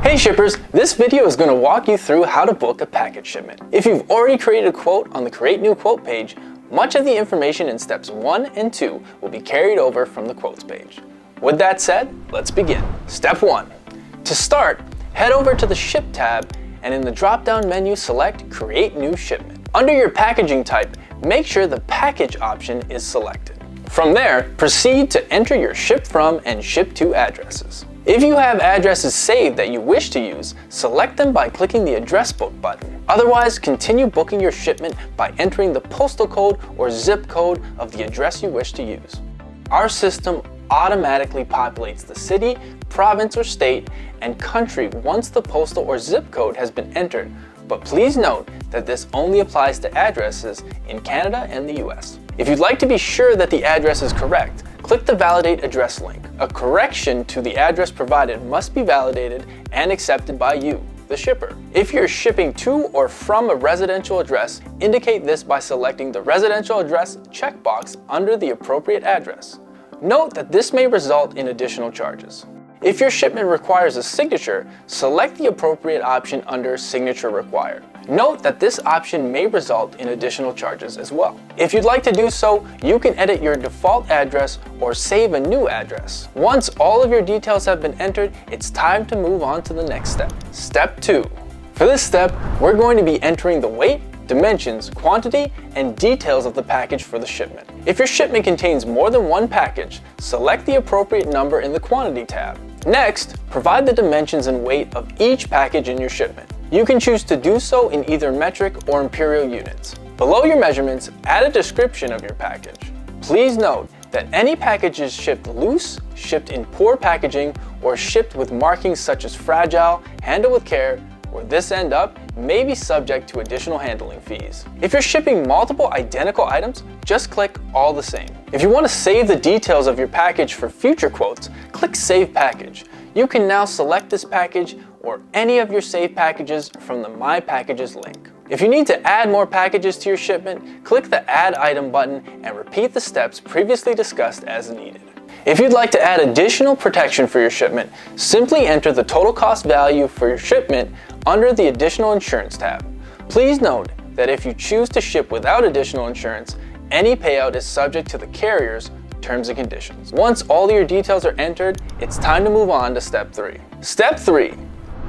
Hey shippers, this video is going to walk you through how to book a package shipment. If you've already created a quote on the Create New Quote page, much of the information in steps 1 and 2 will be carried over from the quotes page. With that said, let's begin. Step 1. To start, head over to the Ship tab and in the drop-down menu select Create New Shipment. Under your packaging type, make sure the package option is selected. From there, proceed to enter your ship from and ship to addresses. If you have addresses saved that you wish to use, select them by clicking the Address Book button. Otherwise, continue booking your shipment by entering the postal code or zip code of the address you wish to use. Our system automatically populates the city, province or state, and country once the postal or zip code has been entered, but please note that this only applies to addresses in Canada and the US. If you'd like to be sure that the address is correct, click the Validate Address link. A correction to the address provided must be validated and accepted by you, the shipper. If you're shipping to or from a residential address, indicate this by selecting the Residential Address checkbox under the appropriate address. Note that this may result in additional charges. If your shipment requires a signature, select the appropriate option under Signature Required. Note that this option may result in additional charges as well. If you'd like to do so, you can edit your default address or save a new address. Once all of your details have been entered, it's time to move on to the next step. Step 2. For this step, we're going to be entering the weight, dimensions, quantity, and details of the package for the shipment. If your shipment contains more than one package, select the appropriate number in the Quantity tab. Next, provide the dimensions and weight of each package in your shipment. You can choose to do so in either metric or imperial units. Below your measurements, add a description of your package. Please note that any packages shipped loose, shipped in poor packaging, or shipped with markings such as fragile, handle with care, or this end up may be subject to additional handling fees. If you're shipping multiple identical items, just click All the Same. If you want to save the details of your package for future quotes, click Save Package. You can now select this package or any of your saved packages from the My Packages link. If you need to add more packages to your shipment, click the Add Item button and repeat the steps previously discussed as needed. If you'd like to add additional protection for your shipment, simply enter the total cost value for your shipment under the Additional Insurance tab. Please note that if you choose to ship without additional insurance, any payout is subject to the carrier's terms and conditions. Once all your details are entered, it's time to move on to Step 3. Step 3.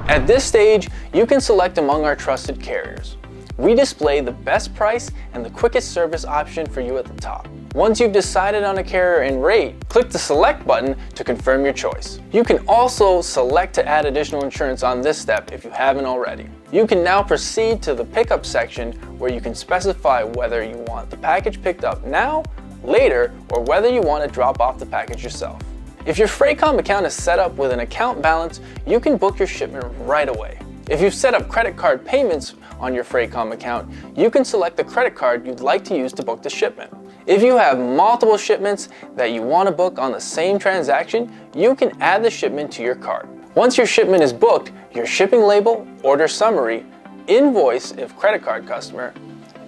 At this stage, you can select among our trusted carriers. We display the best price and the quickest service option for you at the top. Once you've decided on a carrier and rate, click the Select button to confirm your choice. You can also select to add additional insurance on this step if you haven't already. You can now proceed to the Pickup section where you can specify whether you want the package picked up now, later, or whether you want to drop off the package yourself. If your Freightcom account is set up with an account balance, you can book your shipment right away. If you've set up credit card payments on your Freightcom account, you can select the credit card you'd like to use to book the shipment. If you have multiple shipments that you want to book on the same transaction, you can add the shipment to your cart. Once your shipment is booked, your shipping label, order summary, invoice if credit card customer,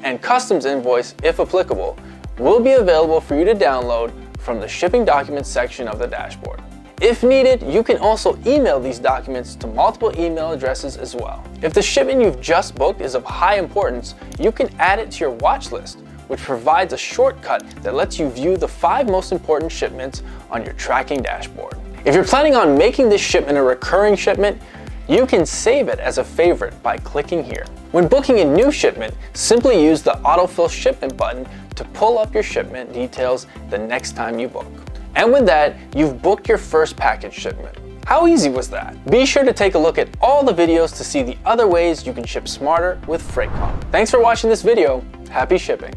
and customs invoice if applicable, will be available for you to download from the Shipping Documents section of the dashboard. If needed, you can also email these documents to multiple email addresses as well. If the shipment you've just booked is of high importance, you can add it to your watch list, which provides a shortcut that lets you view the 5 most important shipments on your tracking dashboard. If you're planning on making this shipment a recurring shipment, you can save it as a favorite by clicking here. When booking a new shipment, simply use the Autofill Shipment button to pull up your shipment details the next time you book. And with that, you've booked your first package shipment. How easy was that? Be sure to take a look at all the videos to see the other ways you can ship smarter with Freightcom. Thanks for watching this video. Happy shipping.